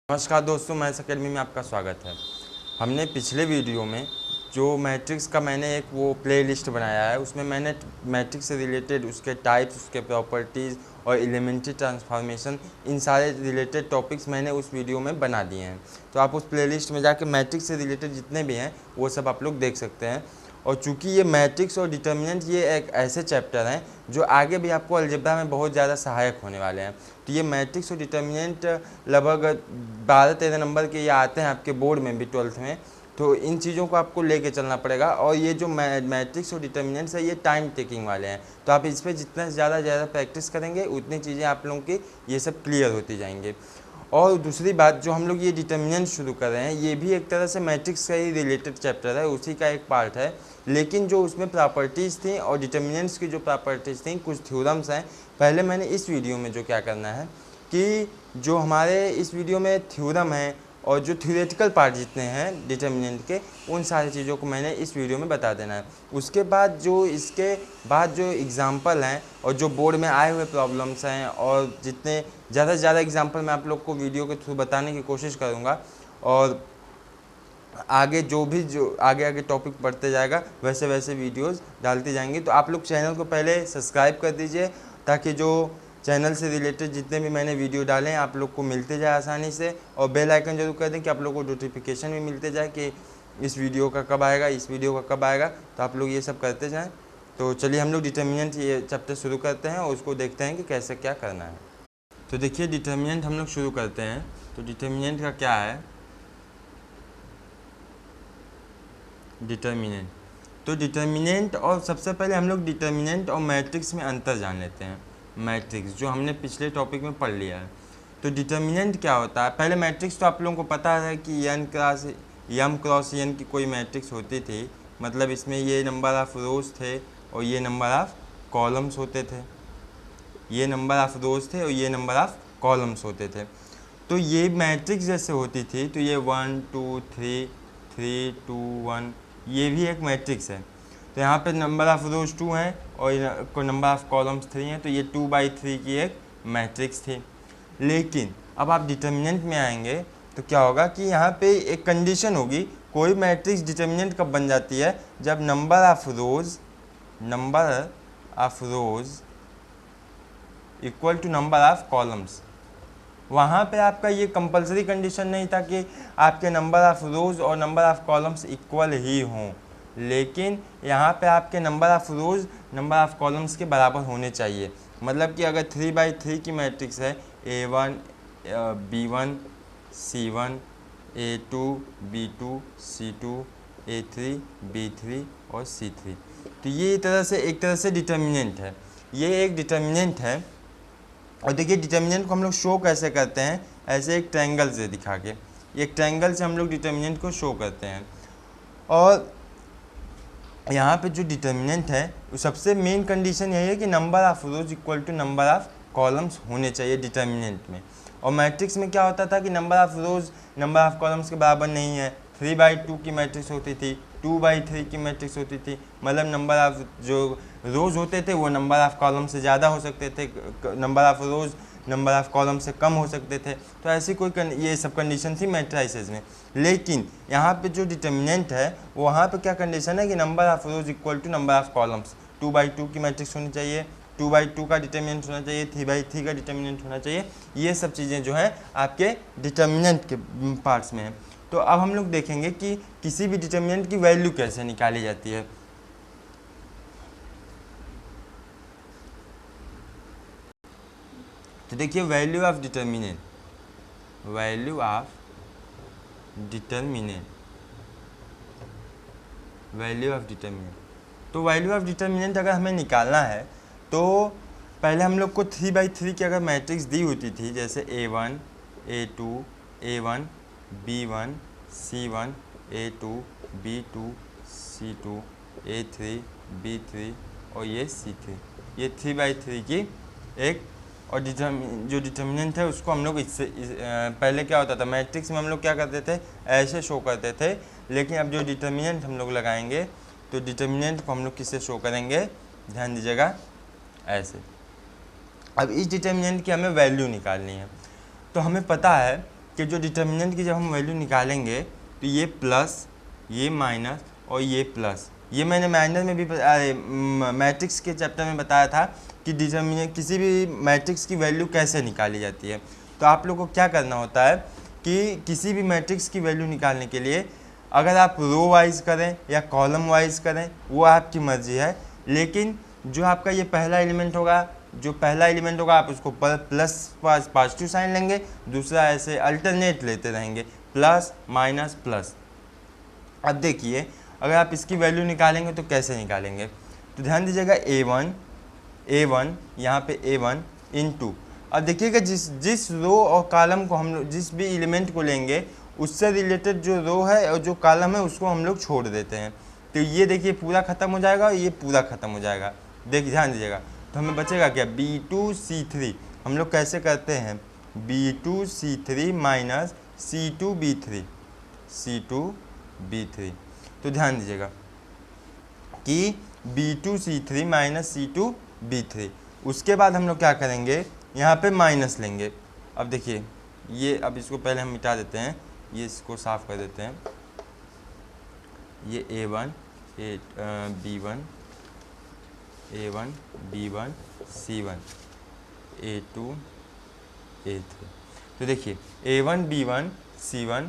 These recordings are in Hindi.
नमस्कार दोस्तों, मैथ्स अकेडमी में आपका स्वागत है। हमने पिछले वीडियो में जो मैट्रिक्स का मैंने एक वो प्लेलिस्ट बनाया है, उसमें मैंने मैट्रिक्स से रिलेटेड उसके टाइप्स, उसके प्रॉपर्टीज़ और एलिमेंट्री ट्रांसफॉर्मेशन, इन सारे रिलेटेड टॉपिक्स मैंने उस वीडियो में बना दिए हैं। तो आप उस प्लेलिस्ट में जाकर मैट्रिक्स से रिलेटेड जितने भी हैं वो सब आप लोग देख सकते हैं। और चूंकि ये मैट्रिक्स और डिटर्मिनेंट ये एक ऐसे चैप्टर हैं जो आगे भी आपको अलजेब्रा में बहुत ज़्यादा सहायक होने वाले हैं। तो ये मैट्रिक्स और डिटर्मिनेंट लगभग 12-13 नंबर के ये आते हैं आपके बोर्ड में भी, 12th में। तो इन चीज़ों को आपको लेके चलना पड़ेगा। और ये जो मैट्रिक्स और डिटर्मिनेंट्स है ये टाइम टेकिंग वाले हैं, तो आप इस पर जितना ज़्यादा प्रैक्टिस करेंगे उतनी चीज़ें आप लोगों की ये सब क्लियर होती जाएंगे। और दूसरी बात, जो हम लोग ये डिटर्मिनेंट शुरू कर रहे हैं ये भी एक तरह से मैट्रिक्स का ही रिलेटेड चैप्टर है, उसी का एक पार्ट है। लेकिन जो उसमें प्रॉपर्टीज़ थी और डिटर्मिनेंट्स की जो प्रॉपर्टीज़ थी, कुछ थ्योरम्स हैं। पहले मैंने इस वीडियो में जो क्या करना है कि जो हमारे इस वीडियो में थ्योरम है और जो थ्योरेटिकल पार्ट जितने हैं डिटर्मिनेंट के, उन सारी चीज़ों को मैंने इस वीडियो में बता देना है। उसके बाद जो इसके बाद जो एग्ज़ाम्पल हैं और जो बोर्ड में आए हुए प्रॉब्लम्स हैं, और जितने ज़्यादा से ज़्यादा एग्ज़ाम्पल मैं आप लोग को वीडियो के थ्रू बताने की कोशिश करूँगा। और आगे जो आगे टॉपिक बढ़ते जाएगा वैसे वैसे वीडियोस डालते जाएंगे। तो आप लोग चैनल को पहले सब्सक्राइब कर दीजिए, ताकि जो चैनल से रिलेटेड जितने भी मैंने वीडियो डाले हैं आप लोग को मिलते जाए आसानी से। और बेल आइकन जरूर कर दें कि आप लोग को नोटिफिकेशन भी मिलते जाए कि इस वीडियो का कब आएगा, इस वीडियो का कब आएगा। तो आप लोग ये सब करते जाएँ। तो चलिए हम लोग डिटर्मिनेंट ये चैप्टर शुरू करते हैं और उसको देखते हैं कि कैसे क्या करना है। तो देखिए, डिटर्मिनेंट हम लोग शुरू करते हैं। तो डिटर्मिनेंट का क्या है, डिटर्मिनेंट। तो डिटर्मिनेंट, और सबसे पहले हम लोग डिटर्मिनेंट और मैट्रिक्स में अंतर जान लेते हैं। मैट्रिक्स जो हमने पिछले टॉपिक में पढ़ लिया है। तो डिटर्मिनेंट क्या होता है, पहले मैट्रिक्स तो आप लोगों को पता है कि m क्रॉस n की कोई मैट्रिक्स होती थी। मतलब इसमें ये नंबर ऑफ रोज थे और ये नंबर ऑफ कॉलम्स होते थे। ये नंबर ऑफ रोज थे और ये नंबर ऑफ कॉलम्स होते थे। तो ये मैट्रिक्स जैसे होती थी, तो ये 1 2 3 3 2 1 ये भी एक मैट्रिक्स है। तो यहाँ पे नंबर ऑफ रोज 2 हैं और नंबर ऑफ कॉलम्स 3 हैं, तो ये 2/3 की एक मैट्रिक्स थी। लेकिन अब आप डिटर्मिनेंट में आएंगे तो क्या होगा कि यहाँ पे एक कंडीशन होगी। कोई मैट्रिक्स डिटर्मिनेंट कब बन जाती है, जब number of rows equal to number of columns. वहाँ पे आपका ये कंपलसरी कंडीशन नहीं था कि आपके नंबर ऑफ रोज और नंबर ऑफ कॉलम्स इक्वल ही हों, लेकिन यहाँ पे आपके number of rose number of columns के बराबर होने चाहिए। मतलब कि अगर 3/3 की मैट्रिक्स है, A1 B1 C1 A2 B2 C2 A3 B3 और C3, तो ये एक तरह से डिटर्मिनेंट है। ये एक डिटर्मिनेंट है। और देखिए, डिटर्मिनेंट को हम लोग शो कैसे करते हैं, ऐसे एक ट्रायंगल से दिखा के, एक ट्रायंगल से हम लोग डिटर्मिनेंट को शो करते हैं। और यहाँ पे जो डिटर्मिनेंट है वो सबसे मेन कंडीशन यही है कि number of rows equal to number of columns होने चाहिए डिटर्मिनेंट में। और मैट्रिक्स में क्या होता था कि number of rose number of columns के बराबर नहीं है। 3/2 की मैट्रिक्स होती थी, 2/3 की मैट्रिक्स होती थी। मतलब नंबर ऑफ जो रोज होते थे वो नंबर ऑफ कॉलम से ज़्यादा हो सकते थे, number of rose number of column से कम हो सकते थे। तो ऐसी कोई ये सब कंडीशन थी मैट्रिसेस में। लेकिन यहाँ पे जो डिटर्मिनेंट है वहाँ पे क्या कंडीशन है कि number of rows equal to number of columns. 2/2 की मैट्रिक्स होनी चाहिए, 2/2 का डिटर्मिनेंट होना चाहिए, 3/3 का डिटर्मिनेंट होना चाहिए। ये सब चीज़ें जो हैं आपके डिटर्मिनेंट के पार्ट्स में हैं। तो अब हम लोग देखेंगे कि किसी भी डिटर्मिनेंट की वैल्यू कैसे निकाली जाती है। तो देखिए, वैल्यू ऑफ डिटर्मिनेंट तो वैल्यू ऑफ डिटर्मिनेंट अगर हमें निकालना है तो पहले हम लोग को 3/3 की अगर मैट्रिक्स दी होती थी, जैसे A1 A2 A1 B1 C1 A2 B2 C2 A3 B3 और ये C3, ये 3/3 की एक। और जो डिटर्मिनेंट है उसको हम लोग पहले क्या होता था, मैट्रिक्स में हम लोग क्या करते थे, ऐसे शो करते थे। लेकिन अब जो डिटर्मिनेंट हम लोग लगाएंगे तो डिटर्मिनेंट को हम लोग किससे शो करेंगे, ध्यान दीजिएगा, ऐसे। अब इस डिटर्मिनेंट की हमें वैल्यू निकालनी है। तो हमें पता है कि जो डिटर्मिनेंट की जब हम वैल्यू निकालेंगे तो ये प्लस, ये माइनस और ये प्लस, ये मैंने माइनर में भी मैट्रिक्स के चैप्टर में बताया था कि डिटर्मिनेंट किसी भी मैट्रिक्स की वैल्यू कैसे निकाली जाती है। तो आप लोग को क्या करना होता है कि किसी भी मैट्रिक्स की वैल्यू निकालने के लिए अगर आप रो वाइज करें या कॉलम वाइज करें वो आपकी मर्जी है, लेकिन जो आपका ये पहला एलिमेंट होगा, जो पहला एलिमेंट होगा आप उसको प्लस पॉजिटिव साइन लेंगे, दूसरा ऐसे अल्टरनेट लेते रहेंगे, प्लस माइनस प्लस। अब देखिए अगर आप इसकी वैल्यू निकालेंगे तो कैसे निकालेंगे, तो ध्यान दीजिएगा A1 यहाँ पे A1 इंटू, अब देखिएगा जिस रो और कॉलम को हम लोग जिस भी एलिमेंट को लेंगे उससे रिलेटेड जो रो है और जो कॉलम है उसको हम लोग छोड़ देते हैं। तो ये देखिए पूरा ख़त्म हो जाएगा और ये पूरा ख़त्म हो जाएगा। देखिए ध्यान दीजिएगा, तो हमें बचेगा क्या, B2C3। हम लोग कैसे करते हैं, B2C3 माइनस C2B3। तो ध्यान दीजिएगा कि B2C3 माइनस C2B3। उसके बाद हम लोग क्या करेंगे, यहाँ पे माइनस लेंगे। अब देखिए ये, अब इसको पहले हम मिटा देते हैं, ये इसको साफ कर देते हैं। ये A1 B1 A1 B1 C1 A2 A3। तो देखिए A1 B1 C1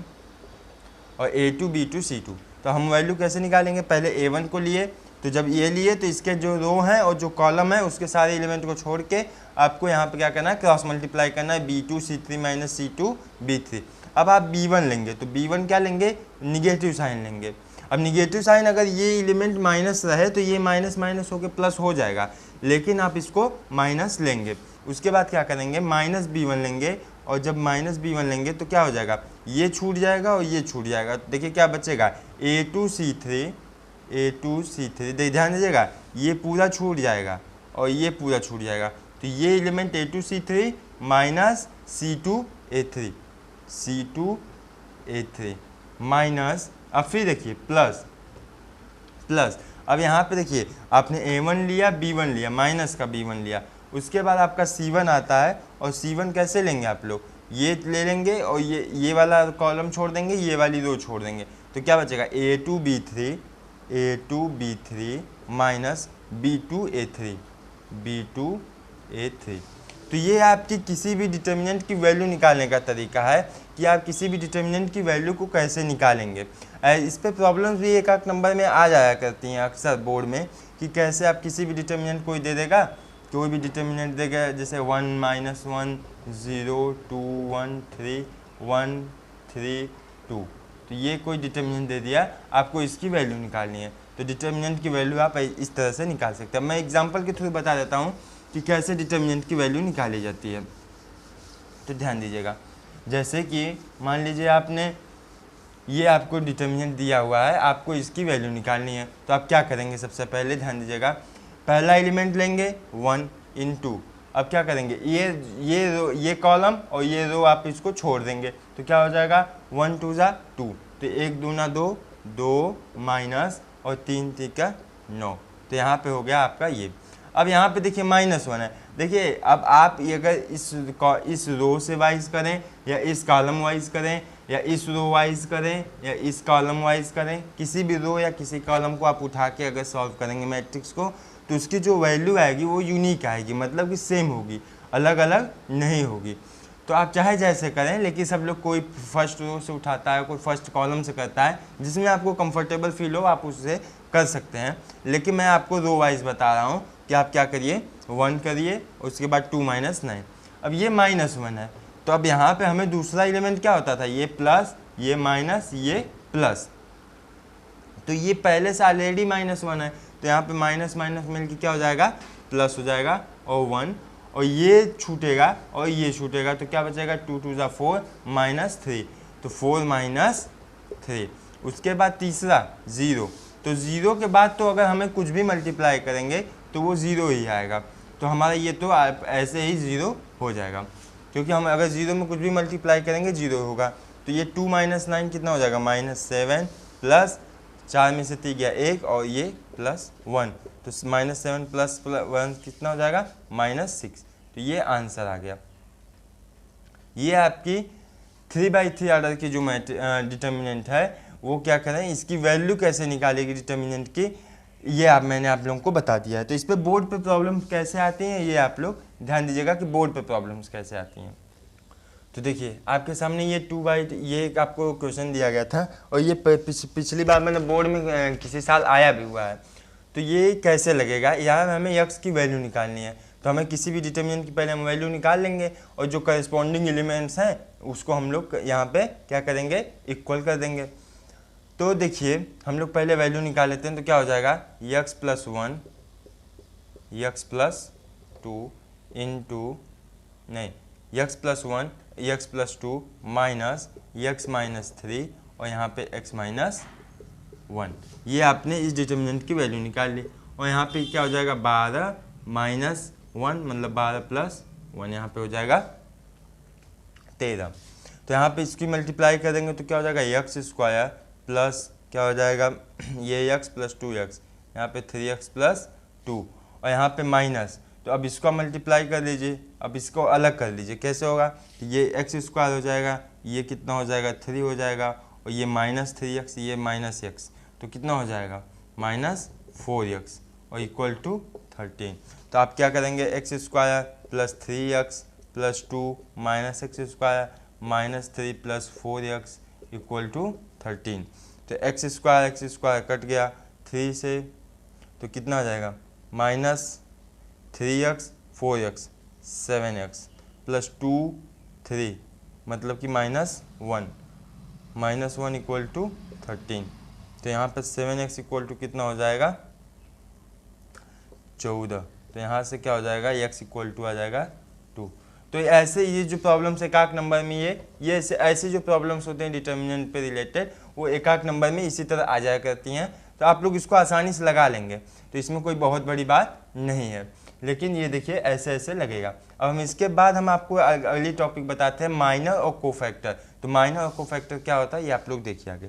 और A2 B2 C2। तो हम वैल्यू कैसे निकालेंगे, पहले A1 को लिए, तो जब ये लिए तो इसके जो रो हैं और जो कॉलम है उसके सारे एलिमेंट को छोड़ के आपको यहाँ पे क्या करना है, क्रॉस मल्टीप्लाई करना है, B2C3 माइनस C2B3। अब आप B1 लेंगे तो B1 क्या लेंगे, निगेटिव साइन लेंगे। अब निगेटिव साइन अगर ये एलिमेंट माइनस रहे तो ये माइनस माइनस होकर प्लस हो जाएगा, लेकिन आप इसको माइनस लेंगे। उसके बाद क्या करेंगे, माइनस B1 लेंगे, और जब माइनस B1 लेंगे तो क्या हो जाएगा, ये छूट जाएगा और ये छूट जाएगा। तो देखिए क्या बचेगा, A2C3 ध्यान दीजिएगा, ये पूरा छूट जाएगा और ये पूरा छूट जाएगा। तो ये element A2C3 minus C2A3 minus, अब फिर देखिए प्लस। अब यहाँ पे देखिए आपने A1 लिया, B1 लिया, माइनस का B1 लिया, उसके बाद आपका C1 आता है, और C1 कैसे लेंगे आप लोग, ये ले लेंगे और ये वाला कॉलम छोड़ देंगे, ये वाली रो छोड़ देंगे। तो क्या बचेगा, A2B3 माइनस B2A3। तो ये आपकी किसी भी डिटर्मिनेंट की वैल्यू निकालने का तरीका है कि आप किसी भी डिटर्मिनेंट की वैल्यू को कैसे निकालेंगे। इस पे प्रॉब्लम्स भी एक नंबर में आ जाया करती हैं अक्सर बोर्ड में, कि कैसे आप किसी भी डिटर्मिनेंट कोई दे देगा, कोई भी डिटर्मिनेंट देगा, जैसे 1 -1 0 2 1 3 1 3 2। तो ये कोई डिटर्मिनेंट दे दिया, आपको इसकी वैल्यू निकालनी है, तो डिटर्मिनेंट की वैल्यू आप इस तरह से निकाल सकते हैं। मैं एग्जांपल के थ्रू बता देता हूँ कि कैसे डिटर्मिनेंट की वैल्यू निकाली जाती है। तो ध्यान दीजिएगा, जैसे कि मान लीजिए आपने ये आपको डिटर्मिनेंट दिया हुआ है, आपको इसकी वैल्यू निकालनी है। तो आप क्या करेंगे, सबसे पहले ध्यान दीजिएगा, पहला एलिमेंट लेंगे 1 इंटू, अब क्या करेंगे, ये कॉलम और ये रो आप इसको छोड़ देंगे, तो क्या हो जाएगा, 1 2 = 2, तो 1 2 2 2 माइनस और 3 3 का 9। तो यहाँ पे हो गया आपका ये। अब यहाँ पे देखिए -1 है। देखिए अब आप ये अगर इस रो से वाइज करें या इस कॉलम वाइज करें या इस रो वाइज करें या इस कॉलम वाइज करें, किसी भी रो या किसी कॉलम को आप उठा के अगर सॉल्व करेंगे मैट्रिक्स को, तो उसकी जो वैल्यू आएगी वो यूनिक आएगी, मतलब कि सेम होगी, अलग अलग नहीं होगी। तो आप चाहे जैसे करें, लेकिन सब लोग कोई फर्स्ट रो से उठाता है, कोई फर्स्ट कॉलम से करता है, जिसमें आपको कंफर्टेबल फील हो आप उससे कर सकते हैं। लेकिन मैं आपको रो वाइज बता रहा हूँ कि आप क्या करिए, 1 करिए, उसके बाद 2 - 9। अब ये -1 है, तो अब यहाँ पे हमें दूसरा एलिमेंट क्या होता था, ये प्लस, ये माइनस, ये प्लस, तो ये पहले से ऑलरेडी -1 है, तो यहाँ पे माइनस माइनस मिल के क्या हो जाएगा, प्लस हो जाएगा, और 1, और ये छूटेगा और ये छूटेगा, तो क्या बचेगा, 2 2 = 4 -3, तो 4 - 3। उसके बाद तीसरा 0, तो 0 के बाद तो अगर हमें कुछ भी मल्टीप्लाई करेंगे तो वो 0 ही आएगा, तो हमारा ये तो ऐसे ही 0 हो जाएगा, क्योंकि हम अगर 0 में कुछ भी मल्टीप्लाई करेंगे 0 होगा। तो ये 2 - 9 कितना हो जाएगा, -7 प्लस 4 में से 3 गया 1 और ये +1, तो -7 + 1 कितना हो जाएगा, -6। तो ये आंसर आ गया। ये आपकी 3/3 ऑर्डर की जो डिटर्मिनेंट है वो क्या करें, इसकी वैल्यू कैसे निकालेगी डिटर्मिनेंट की, ये मैंने आप लोगों को बता दिया है। तो इस पे बोर्ड पे प्रॉब्लम कैसे आती हैं ये आप लोग ध्यान दीजिएगा कि बोर्ड पे प्रॉब्लम्स कैसे आती हैं। तो देखिए आपके सामने ये 2/, ये एक आपको क्वेश्चन दिया गया था और ये पिछली बार मैंने बोर्ड में किसी साल आया भी हुआ है। तो ये कैसे लगेगा, यहाँ हमें x की वैल्यू निकालनी है, तो हमें किसी भी डिटर्मिनेंट की पहले हम वैल्यू निकाल लेंगे और जो करस्पॉन्डिंग एलिमेंट्स हैं उसको हम लोग यहाँ पे क्या करेंगे, इक्वल कर देंगे। तो देखिए हम लोग पहले वैल्यू निकाल लेते हैं, तो क्या हो जाएगा x+1 x+2 इंटू नहीं x+1 x+2 माइनस x-3 और यहाँ पे x-1, ये आपने इस डिटर्मिनेंट की वैल्यू निकाल ली। और यहाँ पे क्या हो जाएगा 12 - 1 मतलब 12+1, यहाँ पे हो जाएगा 13। तो यहाँ पे इसकी मल्टीप्लाई कर देंगे तो क्या हो जाएगा x² प्लस क्या हो जाएगा ये x + 2x, यहाँ पे 3x + 2 और यहाँ पे माइनस। तो अब इसको मल्टीप्लाई कर लीजिए, अब इसको अलग कर लीजिए, कैसे होगा, ये x² हो जाएगा, ये कितना हो जाएगा 3 हो जाएगा और ये -3x, ये -x, तो कितना हो जाएगा -4x और इक्वल टू 13। तो आप क्या करेंगे x² + 3x + 2 -x² -3 + 4x equal to 13। तो x² कट गया 3 से, तो कितना हो जाएगा -3x 4x 7x + 2 3 मतलब कि -1 इक्वल टू 13। तो यहाँ पर 7x इक्वल टू कितना हो जाएगा 14। तो यहाँ से क्या हो जाएगा x इक्वल टू आ जाएगा 2। तो ऐसे ये जो प्रॉब्लम्स एक आध नंबर में ये ऐसे जो प्रॉब्लम्स होते हैं डिटर्मिनेंट पे रिलेटेड वो एक आध नंबर में इसी तरह आ जाया करती हैं। तो आप लोग इसको आसानी से लगा लेंगे, तो इसमें कोई बहुत बड़ी बात नहीं है, लेकिन ये देखिए ऐसे ऐसे लगेगा। अब हम इसके बाद हम आपको अगली टॉपिक बताते हैं माइनर और कोफैक्टर। तो माइनर और कोफैक्टर क्या होता है ये आप लोग देखिए आगे।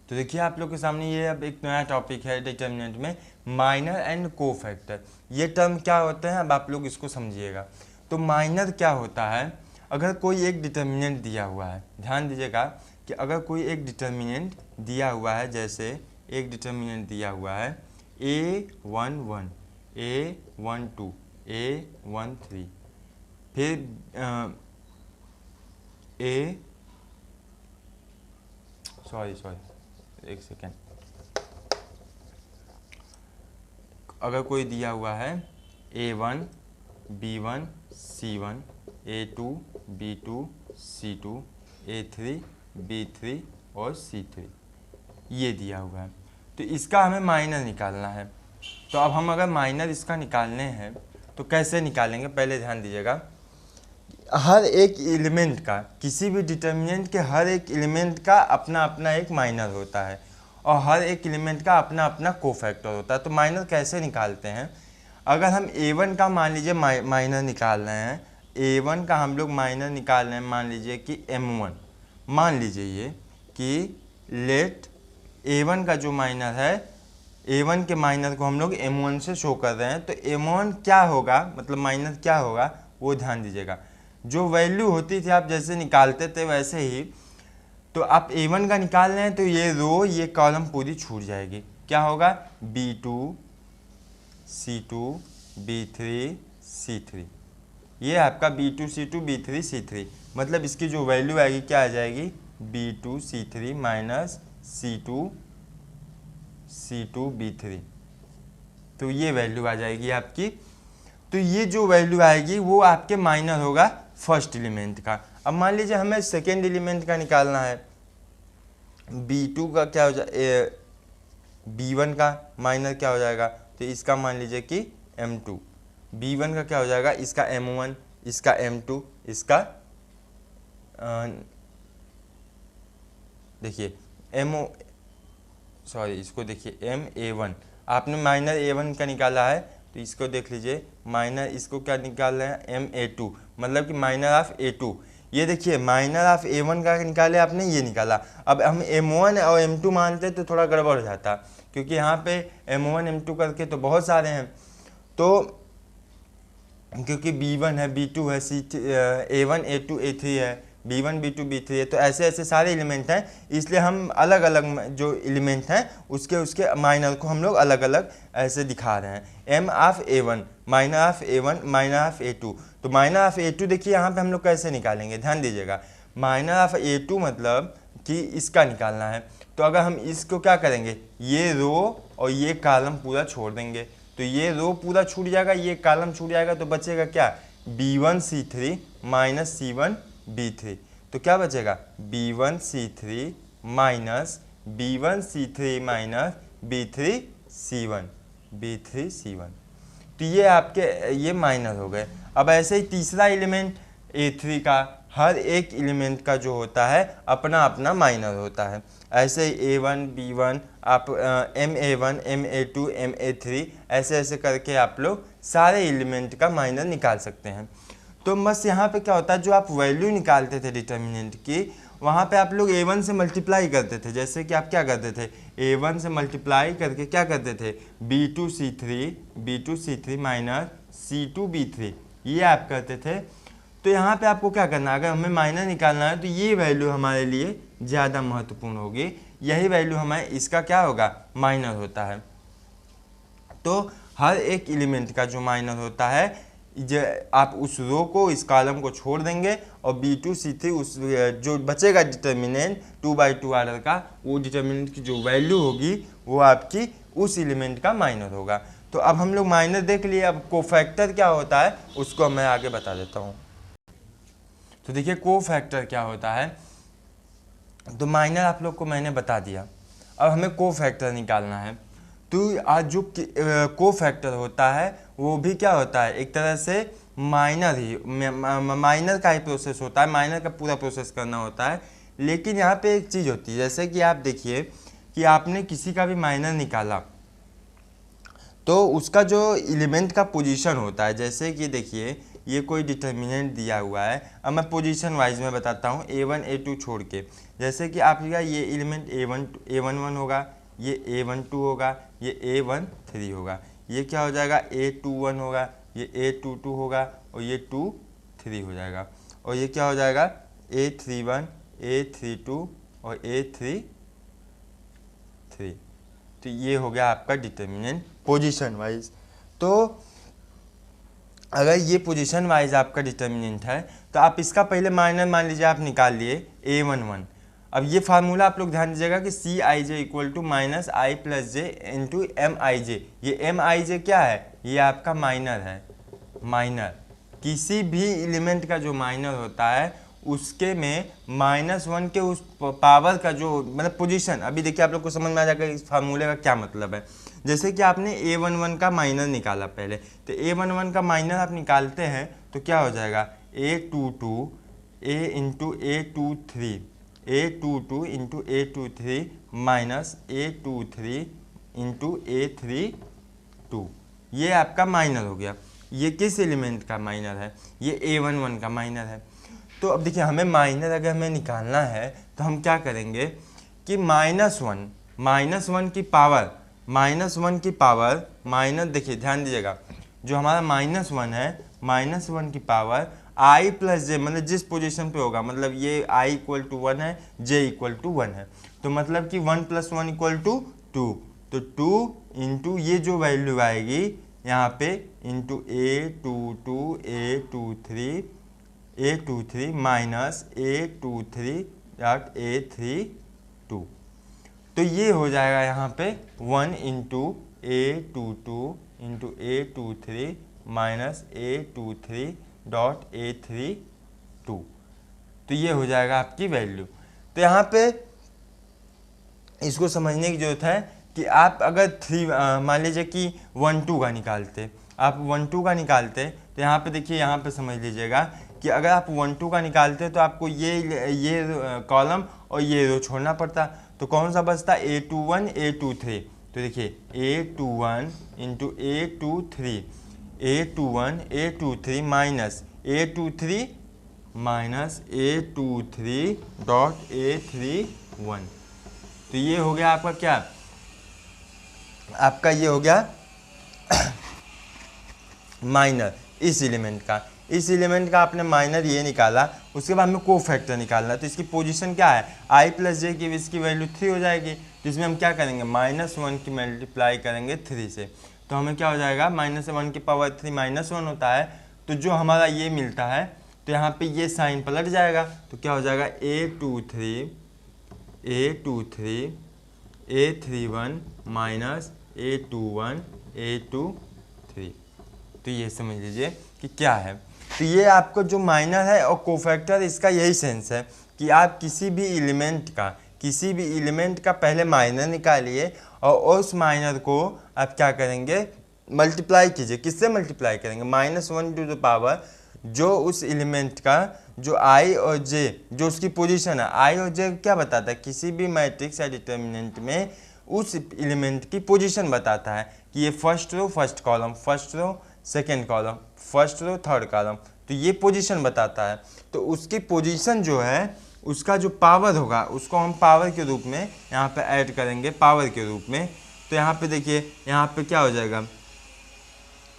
तो देखिए आप लोग के सामने ये अब एक नया टॉपिक है डिटर्मिनेंट में, माइनर एंड कोफैक्टर। ये टर्म क्या होते हैं अब आप लोग इसको समझिएगा। तो माइनर क्या होता है, अगर कोई एक डिटर्मिनेंट दिया हुआ है, ध्यान दीजिएगा कि अगर कोई एक डिटर्मिनेंट दिया हुआ है, जैसे एक डिटर्मिनेंट दिया हुआ है a11 a12 a13 फिर एक सेकेंड, अगर कोई दिया हुआ है a1 b1 c1 a2 b2 c2 a3 b3 और c3 ये दिया हुआ है, तो इसका हमें माइनर निकालना है। तो अब हम अगर माइनर इसका निकालने हैं तो कैसे निकालेंगे, पहले ध्यान दीजिएगा। हर एक एलिमेंट का, किसी भी डिटर्मिनेंट के हर एक एलिमेंट का अपना अपना एक माइनर होता है और हर एक एलिमेंट का अपना अपना कोफैक्टर होता है। तो माइनर कैसे निकालते हैं, अगर हम a1 का मान लीजिए माइनर निकाल रहे हैं, a1 का हम लोग माइनर निकाल रहे हैं, मान लीजिए कि m1, मान लीजिए ये कि लेट a1 का जो माइनर है, a1 के माइनर को हम लोग m1 से शो कर रहे हैं। तो m1 क्या होगा, मतलब माइनर क्या होगा वो ध्यान दीजिएगा। जो वैल्यू होती थी आप जैसे निकालते थे वैसे ही, तो आप a1 का निकाल रहे हैं तो ये रो ये कॉलम पूरी छूट जाएगी। क्या होगा b2 c2 b3 c3, ये आपका b2 c2 b3 c3, मतलब इसकी जो वैल्यू आएगी क्या आ जाएगी b2 c3 minus c2 b3, तो ये वैल्यू आ जाएगी आपकी। तो ये जो वैल्यू आएगी वो आपके माइनर होगा फर्स्ट एलिमेंट का। अब मान लीजिए हमें सेकेंड एलिमेंट का निकालना है, b2 का क्या हो जाए, b1 का माइनर क्या हो जाएगा, तो इसका मान लीजिए कि m2, b1 का क्या हो जाएगा, इसका m1, इसका m2, इसका देखिए इसको देखिए ma1, आपने माइनर a1 का निकाला है तो इसको देख लीजिए माइनर, इसको क्या निकाल रहे हैं ma2, मतलब कि माइनर ऑफ a2। ये देखिए माइनर ऑफ a1 का निकाले आपने, ये निकाला। अब हम m1 और m2 मानते तो थोड़ा गड़बड़ हो जाता, क्योंकि यहाँ पे m1 m2 करके तो बहुत सारे हैं। तो क्योंकि B1 है, B2 है, A1 A2 A3 है, B1 B2 B3 है, तो ऐसे ऐसे सारे एलिमेंट हैं, इसलिए हम अलग अलग जो एलिमेंट हैं उसके उसके माइनर को हम लोग अलग अलग ऐसे दिखा रहे हैं। M of A1 minor of A1 minor of A2। तो माइनर ऑफ A2 देखिए यहाँ पे हम लोग कैसे निकालेंगे, ध्यान दीजिएगा। माइनर ऑफ A2 मतलब कि इसका निकालना है, तो अगर हम इसको क्या करेंगे, ये रो और ये कॉलम पूरा छोड़ देंगे, तो ये रो पूरा छूट जाएगा, ये कॉलम छूट जाएगा, तो बचेगा क्या, B1C3 माइनस C1 B3। तो क्या बचेगा, B1C3 minus B1C3 minus B3C1। तो ये आपके ये माइनस हो गए। अब ऐसे ही तीसरा एलिमेंट A3 का, हर एक एलिमेंट का जो होता है अपना अपना माइनर होता है। ऐसे ही A1 B1 आप MA1 MA2 MA3 ऐसे ऐसे करके आप लोग सारे एलिमेंट का माइनर निकाल सकते हैं। तो बस यहाँ पे क्या होता है, जो आप वैल्यू निकालते थे डिटर्मिनेंट की, वहाँ पे आप लोग A1 से मल्टीप्लाई करते थे। जैसे कि आप क्या करते थे, A1 से मल्टीप्लाई करके क्या करते थे, B2C3 माइनस C2 B3, ये आप करते थे। तो यहाँ पे आपको क्या करना है, अगर हमें माइनर निकालना है तो ये वैल्यू हमारे लिए ज़्यादा महत्वपूर्ण होगी, यही वैल्यू हमें इसका क्या होगा, माइनर होता है। तो हर एक एलिमेंट का जो माइनर होता है, आप उस रो को, इस कॉलम को छोड़ देंगे और B2C3 उस जो बचेगा डिटर्मिनेंट 2/2 ऑर्डर का, वो डिटर्मिनेंट की जो वैल्यू होगी वो आपकी उस एलिमेंट का माइनर होगा। तो अब हम लोग माइनर देख लिए, अब कोफैक्टर क्या होता है उसको मैं आगे बता देता हूँ। तो देखिए कोफैक्टर क्या होता है, तो माइनर आप लोग को मैंने बता दिया, अब हमें कोफैक्टर निकालना है। तो आज जो कोफैक्टर होता है वो भी क्या होता है, एक तरह से माइनर ही, माइनर का ही प्रोसेस होता है, माइनर का पूरा प्रोसेस करना होता है। लेकिन यहाँ पे एक चीज़ होती है, जैसे कि आप देखिए कि आपने किसी का भी माइनर निकाला तो उसका जो एलिमेंट का पोजीशन होता है, जैसे कि देखिए ये कोई डिटर्मिनेंट दिया हुआ है, अब मैं पोजीशन वाइज में बताता हूँ A1 A2 छोड़ के। जैसे कि आप ये एलिमेंट A11 होगा, ये A12 होगा, ये A13 होगा, ये क्या हो जाएगा A21 होगा, ये A22 होगा और ये 23 हो जाएगा, और ये क्या हो जाएगा A31 A32 और A33। तो ये हो गया आपका डिटर्मिनेंट पोजीशन वाइज। तो अगर ये पोजीशन वाइज आपका डिटर्मिनेंट है तो आप इसका पहले माइनर मान लीजिए आप निकाल लिए A11। अब ये फार्मूला आप लोग ध्यान दीजिएगा कि CIJ equal to minus I plus J into MIJ। ये MIJ क्या है, ये आपका माइनर है। माइनर किसी भी एलिमेंट का जो माइनर होता है उसके में -1 के उस पावर का जो मतलब पोजीशन, अभी देखिए आप लोग को समझ में आ जाएगा इस फार्मूले का क्या मतलब है। जैसे कि आपने A11 का माइनर निकाला पहले, तो A11 का माइनर आप निकालते हैं तो क्या हो जाएगा A22 A into A22 into A23 minus A23 into A32, ये आपका माइनर हो गया। ये किस एलिमेंट का माइनर है, ये A11 का माइनर है। तो अब देखिए हमें माइनर अगर हमें निकालना है तो हम क्या करेंगे कि -1 की पावर माइनस, देखिए ध्यान दीजिएगा, जो हमारा -1 है, -1 की पावर I प्लस J, मतलब जिस पोजीशन पे होगा, मतलब ये I इक्वल टू 1 है, J इक्वल टू 1 है, तो मतलब कि 1 + 1 इक्वल टू 2, तो 2 इंटू ये जो वैल्यू आएगी यहाँ पे इंटू A23 माइनस A23.A32, तो ये हो जाएगा यहाँ पे 1 into A22 into A23 minus A23.A32, तो ये हो जाएगा आपकी वैल्यू। तो यहाँ पे इसको समझने की जरूरत है कि आप अगर मान लीजिए कि 1 2 का निकालते, आप 1 2 का निकालते, तो यहाँ पे देखिए, यहाँ पे समझ लीजिएगा कि अगर आप 1 2 का निकालते तो आपको ये कॉलम और ये रो छोड़ना पड़ता, तो कौन सा बचता, A21 A23। तो देखिए A21 into A23 minus A23.A31, तो ये हो गया आपका क्या, आपका ये हो गया माइनर। इस एलिमेंट का आपने माइनर ये निकाला, उसके बाद हमें कोफैक्टर निकालना है। तो इसकी पोजीशन क्या है, i प्लस जे की, इसकी वैल्यू 3 हो जाएगी। तो इसमें हम क्या करेंगे, -1 की मल्टीप्लाई करेंगे 3 से, तो हमें क्या हो जाएगा, -1 की पावर 3 -1 होता है। तो जो हमारा ये मिलता है, तो यहाँ पे ये साइन पलट जाएगा, तो क्या हो जाएगा A23 A31 minus A21 A23। तो ये समझ लीजिए कि क्या है। तो ये आपको जो माइनर है और कोफैक्टर, इसका यही सेंस है कि आप किसी भी एलिमेंट का पहले माइनर निकालिए और उस माइनर को आप क्या करेंगे, मल्टीप्लाई कीजिए। किससे मल्टीप्लाई करेंगे, -1 टू द पावर जो उस एलिमेंट का जो i और j जो उसकी पोजीशन है, i और j क्या बताता है, किसी भी मैट्रिक्स या डिटर्मिनेंट में उस एलिमेंट की पोजीशन बताता है कि ये first row first column, first row second column, first row third column, तो ये पोजीशन बताता है। तो उसकी पोजीशन जो है, उसका जो पावर होगा उसको हम पावर के रूप में यहाँ पे ऐड करेंगे, पावर के रूप में। तो यहाँ पे देखिए, यहाँ पे क्या हो जाएगा,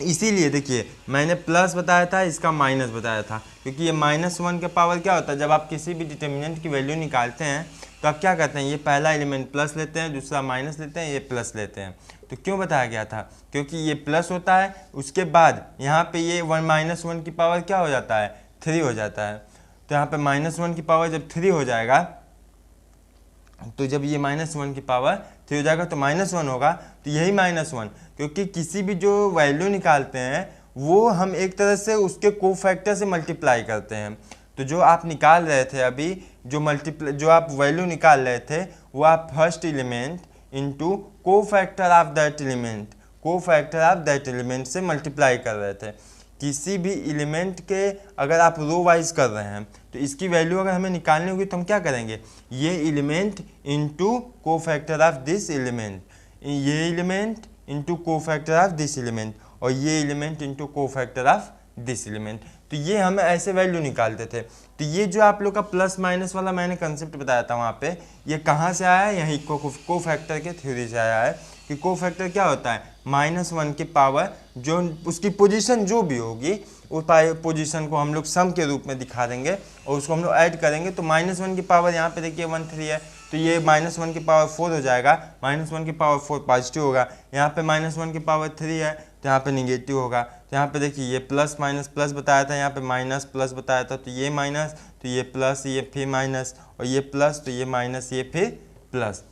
इसीलिए देखिए मैंने प्लस बताया था, इसका माइनस बताया था, क्योंकि ये -1 का पावर क्या होता है, जब आप किसी भी डिटर्मिनेंट की वैल्यू निकालते हैं तो आप क्या करते हैं, ये पहला एलिमेंट प्लस लेते हैं, दूसरा माइनस लेते हैं, ये प्लस लेते हैं। तो क्यों बताया गया था, क्योंकि ये प्लस होता है, उसके बाद यहाँ पे ये -1 की पावर क्या हो जाता है, 3 हो जाता है। तो यहाँ पे -1 की पावर जब 3 हो जाएगा, तो जब ये -1 की पावर 3 हो जाएगा तो -1 होगा, तो यही -1, क्योंकि किसी भी जो वैल्यू निकालते हैं वो हम एक तरह से उसके कोफैक्टर से मल्टीप्लाई करते हैं। तो जो आप निकाल रहे थे अभी, जो आप वैल्यू निकाल रहे थे, वो आप first element into cofactor of that element से मल्टीप्लाई कर रहे थे। किसी भी एलिमेंट के अगर आप रो वाइज कर रहे हैं तो इसकी वैल्यू अगर हमें निकालनी होगी तो हम क्या करेंगे, ये element into cofactor of this element, ये element into cofactor of this element, और ये element into cofactor of this element. तो ये हम ऐसे वैल्यू निकालते थे। तो ये जो आप लोग का प्लस माइनस वाला मैंने कंसेप्ट बताया था वहाँ पे, ये कहाँ से आया है, यही कोफैक्टर के थ्योरी से आया है कि कोफैक्टर क्या होता है, -1 की पावर जो उसकी पोजीशन जो भी होगी, उस पोजीशन को हम लोग सम के रूप में दिखा देंगे और उसको हम लोग ऐड करेंगे। तो -1 की पावर यहाँ पे देखिए 13 है, तो ये -1 की पावर 4 हो जाएगा, -1 की पावर 4 पॉजिटिव होगा। यहाँ पे -1 की पावर 3 है तो यहाँ पे निगेटिव होगा। तो यहाँ पे देखिए ये प्लस माइनस प्लस बताया था, यहाँ पे माइनस प्लस बताया था, तो ये माइनस, तो ये प्लस, ये फिर माइनस, और ये प्लस, तो ये माइनस, ये फिर प्लस।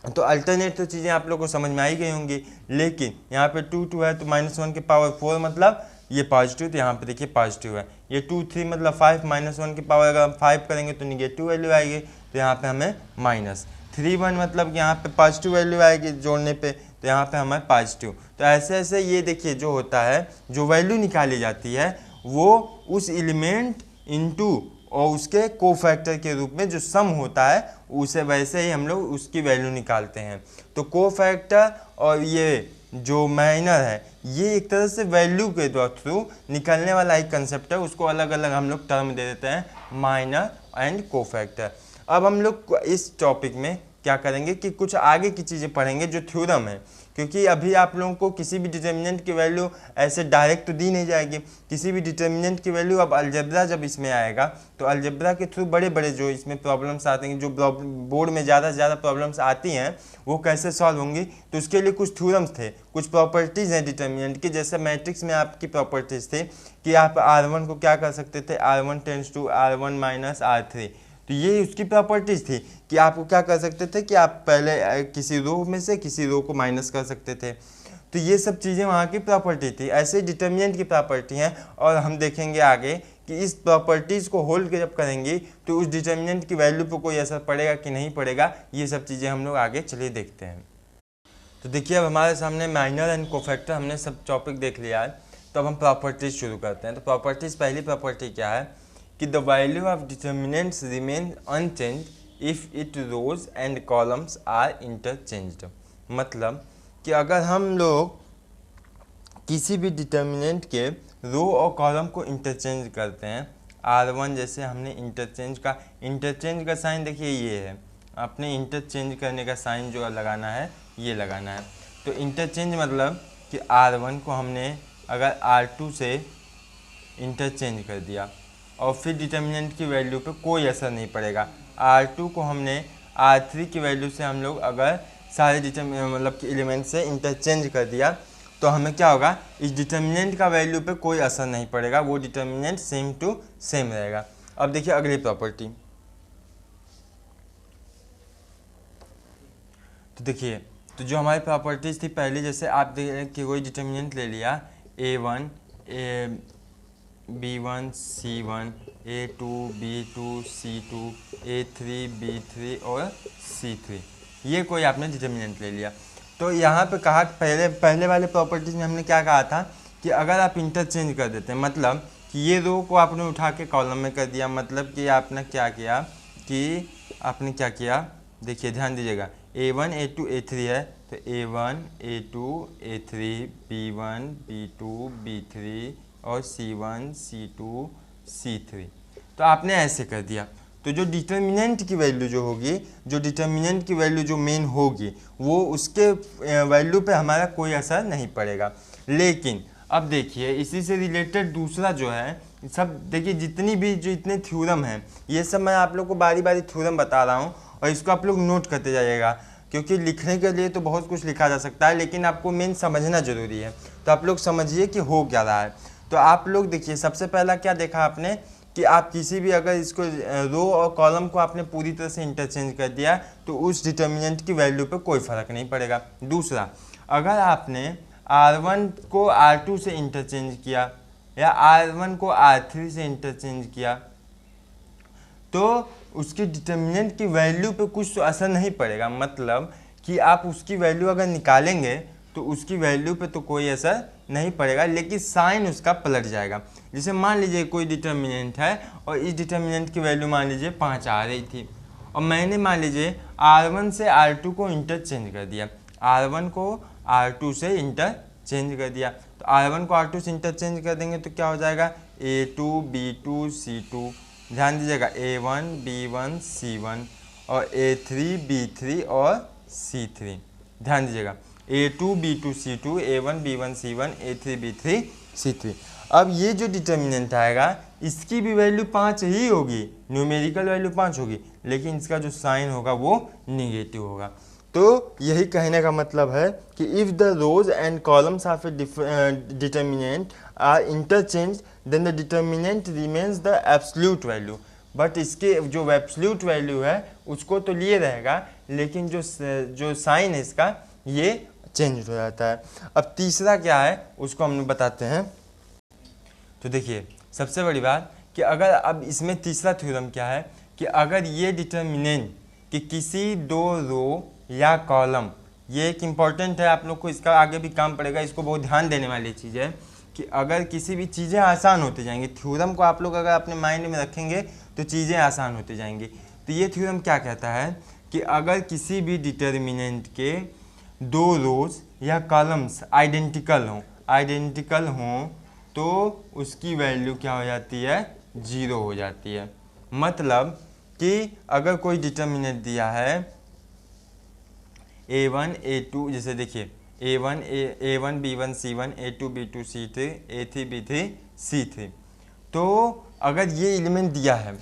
तो अल्टरनेट तो चीज़ें आप लोग को समझ में आई गई होंगी, लेकिन यहाँ पे 2 है तो -1 की पावर 4 मतलब ये पॉजिटिव, तो यहाँ पे देखिए पॉजिटिव है। ये 2 3 मतलब 5, -1 की पावर अगर हम 5 करेंगे तो निगेटिव वैल्यू आएगी, तो यहाँ पे हमें -3 मतलब कि यहाँ पे पॉजिटिव वैल्यू आएगी जोड़ने पे, तो यहाँ पे हमें पॉजिटिव। तो ऐसे ऐसे ये देखिए जो होता है, जो वैल्यू निकाली जाती है वो उस एलिमेंट इंटू और उसके कोफैक्टर के रूप में जो सम होता है उसे वैसे ही हम लोग उसकी वैल्यू निकालते हैं। तो कोफैक्टर और ये जो माइनर है, ये एक तरह से वैल्यू के थ्रू निकलने वाला एक कंसेप्ट है, उसको अलग अलग हम लोग टर्म दे देते हैं, माइनर एंड कोफैक्टर। अब हम लोग इस टॉपिक में क्या करेंगे कि कुछ आगे की चीज़ें पढ़ेंगे जो थ्योरम है, क्योंकि अभी आप लोगों को किसी भी डिटर्मिनेंट की वैल्यू ऐसे डायरेक्ट तो दी नहीं जाएगी। किसी भी डिटर्मिनेंट की वैल्यू अब अलजेब्रा जब इसमें आएगा तो अलजेब्रा के थ्रू बड़े बड़े जो इसमें प्रॉब्लम्स आते हैं, जो बोर्ड में ज़्यादा से ज़्यादा प्रॉब्लम्स आती हैं वो कैसे सॉल्व होंगी, तो उसके लिए कुछ थ्योरम्स थे, कुछ प्रॉपर्टीज़ हैं डिटर्मिनेंट की। जैसे मैट्रिक्स में आपकी प्रॉपर्टीज़ थी कि आप R1 को क्या कर सकते थे, R1 tends to R1 minus R3, तो ये उसकी प्रॉपर्टीज़ थी कि आपको क्या कर सकते थे कि आप पहले किसी रो में से किसी रो को माइनस कर सकते थे। तो ये सब चीज़ें वहाँ की प्रॉपर्टी थी। ऐसे डिटर्मिनेंट की प्रॉपर्टी हैं, और हम देखेंगे आगे कि इस प्रॉपर्टीज़ को होल्ड जब करेंगे तो उस डिटर्मिनेंट की वैल्यू पर कोई असर पड़ेगा कि नहीं पड़ेगा, ये सब चीज़ें हम लोग आगे चलिए देखते हैं। तो देखिए अब हमारे सामने माइनर एंड कोफैक्टर हमने सब टॉपिक देख लिया है, तो अब हम प्रॉपर्टीज़ शुरू करते हैं। तो प्रॉपर्टीज़, पहली प्रॉपर्टी क्या है कि the value of determinants remain unchanged if it rows and columns are interchanged. मतलब कि अगर हम लोग किसी भी डिटर्मिनेंट के रो और कॉलम को इंटरचेंज करते हैं, R1 जैसे हमने इंटरचेंज का साइन देखिए ये है, अपने इंटरचेंज करने का साइन जो लगाना है ये लगाना है। तो इंटरचेंज मतलब कि R1 को हमने अगर R2 से इंटरचेंज कर दिया और फिर डिटर्मिनेंट की वैल्यू पे कोई असर नहीं पड़ेगा। R2 को हमने R3 की वैल्यू से हम लोग अगर सारे मतलब कि एलिमेंट से इंटरचेंज कर दिया तो हमें क्या होगा, इस डिटर्मिनेंट का वैल्यू पे कोई असर नहीं पड़ेगा, वो डिटर्मिनेंट सेम टू सेम रहेगा। अब देखिए अगली प्रॉपर्टी, तो देखिए तो जो हमारी प्रॉपर्टीज थी पहले, जैसे आप कि कोई डिटर्मिनेंट ले लिया A1 B1 C1 A2 B2 C2 A3 B3 और C3, ये कोई आपने डिटर्मिनेंट ले लिया। तो यहाँ पे कहा पहले वाले प्रॉपर्टीज में हमने क्या कहा था कि अगर आप इंटरचेंज कर देते हैं, मतलब कि ये रो को आपने उठा के कॉलम में कर दिया, मतलब कि आपने क्या किया देखिए ध्यान दीजिएगा, A1 A2 A3 है तो A1 A2 A3 B1 B2 B3 और C1 C2 C3, तो आपने ऐसे कर दिया। तो जो डिटर्मिनेंट की वैल्यू जो होगी, जो डिटर्मिनेंट की वैल्यू जो मेन होगी, वो उसके वैल्यू पे हमारा कोई असर नहीं पड़ेगा। लेकिन अब देखिए इसी से रिलेटेड दूसरा जो है, सब देखिए जितनी भी जो इतने थ्योरम हैं, ये सब मैं आप लोग को बारी बारी थ्योरम बता रहा हूँ और इसको आप लोग नोट करते जाइएगा, क्योंकि लिखने के लिए तो बहुत कुछ लिखा जा सकता है, लेकिन आपको मेन समझना जरूरी है। तो आप लोग समझिए कि हो क्या रहा है। तो आप लोग देखिए सबसे पहला क्या देखा आपने कि आप किसी भी अगर इसको रो और कॉलम को आपने पूरी तरह से इंटरचेंज कर दिया तो उस डिटर्मिनेंट की वैल्यू पे कोई फर्क नहीं पड़ेगा। दूसरा, अगर आपने R1 को R2 से इंटरचेंज किया या R1 को R3 से इंटरचेंज किया तो उसकी डिटर्मिनेंट की वैल्यू पे कुछ तो असर नहीं पड़ेगा, मतलब कि आप उसकी वैल्यू अगर निकालेंगे तो उसकी वैल्यू पे तो कोई असर नहीं पड़ेगा, लेकिन साइन उसका पलट जाएगा। जैसे मान लीजिए कोई डिटर्मिनेंट है और इस डिटर्मिनेंट की वैल्यू मान लीजिए 5 आ रही थी और मैंने मान लीजिए R1 से R2 को इंटरचेंज कर दिया, R1 को R2 से इंटरचेंज कर दिया, तो R1 को R2 से इंटरचेंज कर देंगे तो क्या हो जाएगा, A2 B2 C2, ध्यान दीजिएगा A1 B1 C1 और A3 B3 और C3, ध्यान दीजिएगा A2 B2 C2 A1 B1 C1 A3 B3 C3। अब ये जो डिटर्मिनेंट आएगा इसकी भी वैल्यू 5 ही होगी, न्यूमेरिकल वैल्यू 5 होगी, लेकिन इसका जो साइन होगा वो निगेटिव होगा। तो यही कहने का मतलब है कि if the rows and columns of a determinant are interchange then the determinant remains the absolute value, but इसके जो एब्सोल्यूट वैल्यू है उसको तो लिए रहेगा, लेकिन जो साइन है इसका ये चेंज हो जाता है। अब तीसरा क्या है उसको हम बताते हैं। तो देखिए सबसे बड़ी बात कि अगर अब इसमें तीसरा थ्योरम क्या है कि अगर ये डिटर्मिनेंट कि किसी दो रो या कॉलम, ये एक इम्पॉर्टेंट है, आप लोग को इसका आगे भी काम पड़ेगा, इसको बहुत ध्यान देने वाली चीज़ है कि अगर किसी भी चीज़ें आसान होती जाएंगी, थ्योरम को आप लोग अगर अपने माइंड में रखेंगे तो चीज़ें आसान होती जाएंगी। तो ये थ्योरम क्या कहता है कि अगर किसी भी डिटर्मिनेंट के दो रोज या कॉलम्स आइडेंटिकल हों तो उसकी वैल्यू क्या हो जाती है, 0 हो जाती है। मतलब कि अगर कोई डिटर्मिनेंट दिया है A1 A2, जैसे देखिए A1 B1 C1 A2 B2 C3 A3 B3 C3, तो अगर ये एलिमेंट दिया है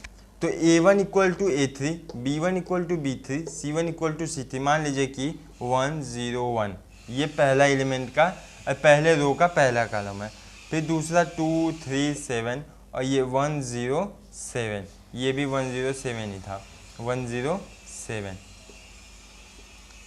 तो A1 equal to A3 B1 equal to B3 C1 equal to C3, मान लीजिए कि 1 0 1 ये पहला एलिमेंट का पहले रो का पहला कॉलम है, फिर दूसरा 2 3 7 और ये 1 0 7, ये भी 1 0 7 ही था 1 0 7,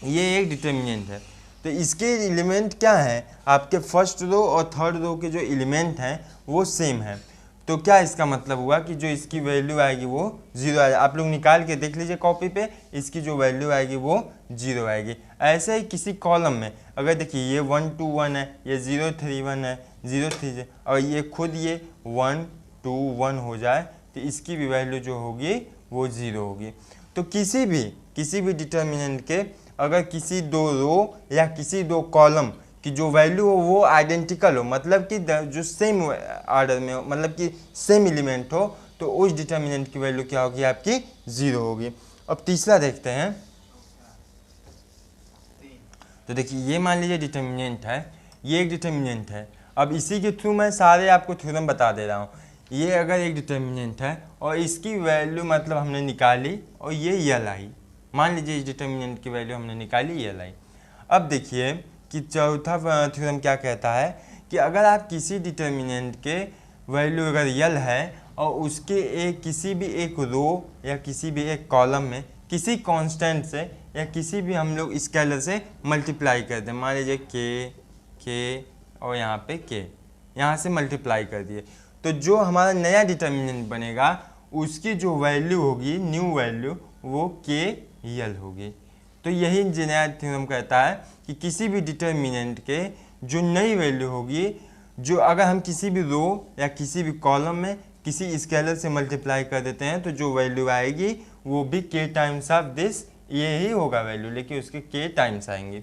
ये एक डिटर्मिनेंट है। तो इसके एलिमेंट क्या हैं, आपके फर्स्ट रो और थर्ड रो के जो एलिमेंट हैं वो सेम है, तो क्या इसका मतलब हुआ कि जो इसकी वैल्यू आएगी वो 0 आएगी। आप लोग निकाल के देख लीजिए कॉपी पे, इसकी जो वैल्यू आएगी वो 0 आएगी। ऐसे ही किसी कॉलम में अगर देखिए ये 1 2 1 है, ये 0 3 1 है 0 3 और ये खुद ये 1 2 1 हो जाए तो इसकी भी वैल्यू जो होगी वो 0 होगी। तो किसी भी डिटर्मिनेंट के अगर किसी दो रो या किसी दो कॉलम की जो वैल्यू हो वो आइडेंटिकल हो, मतलब कि जो सेम ऑर्डर में हो, मतलब कि सेम एलिमेंट हो, तो उस डिटर्मिनेंट की वैल्यू क्या होगी, आपकी 0 होगी। अब तीसरा देखते हैं। तो देखिए ये मान लीजिए डिटर्मिनेंट है, ये एक डिटर्मिनेंट है अब इसी के थ्रू मैं सारे आपको थ्योरम बता दे रहा हूँ। ये अगर एक डिटर्मिनेंट है और इसकी वैल्यू मतलब हमने निकाली और ये यल आई, मान लीजिए इस डिटर्मिनेंट की वैल्यू हमने निकाली यल आई। अब देखिए कि चौथा थ्योरम क्या कहता है कि अगर आप किसी डिटर्मिनेंट के वैल्यू अगर यल है और उसके किसी भी एक रो या किसी भी एक कॉलम में किसी कांस्टेंट से या किसी भी हम लोग स्केलर से मल्टीप्लाई कर दें, मान लीजिए के और यहाँ पे के, यहाँ से मल्टीप्लाई कर दिए, तो जो हमारा नया डिटर्मिनेंट बनेगा उसकी जो वैल्यू होगी, न्यू वैल्यू, वो के यल होगी। तो यही नया थ्योरम कहता है कि किसी भी डिटर्मिनेंट के जो नई वैल्यू होगी, जो अगर हम किसी भी रो या किसी भी कॉलम में किसी स्केलर से मल्टीप्लाई कर देते हैं तो जो वैल्यू आएगी वो भी के टाइम्स ऑफ दिस, ये ही होगा वैल्यू, लेकिन उसके के टाइम्स आएंगे।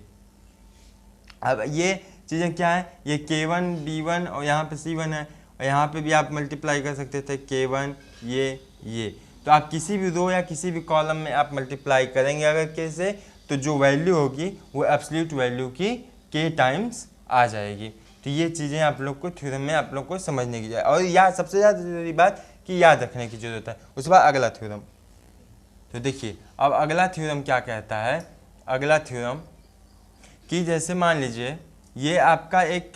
अब ये चीज़ें क्या है, ये k1 b1 और यहाँ पे c1 है और यहाँ पे भी आप मल्टीप्लाई कर सकते थे k1 ये। तो आप किसी भी रो या किसी भी कॉलम में आप मल्टीप्लाई करेंगे अगर के से, तो जो वैल्यू होगी वो एब्सोल्यूट वैल्यू की के टाइम्स आ जाएगी। तो ये चीज़ें आप लोग को थ्योरम में आप लोग को समझने की जाए, और याद सबसे ज़्यादा जरूरी बात कि याद रखने की ज़रूरत है। उसके बाद अगला थ्योरम, तो देखिए अब अगला थ्योरम क्या कहता है। अगला थ्योरम कि जैसे मान लीजिए ये आपका एक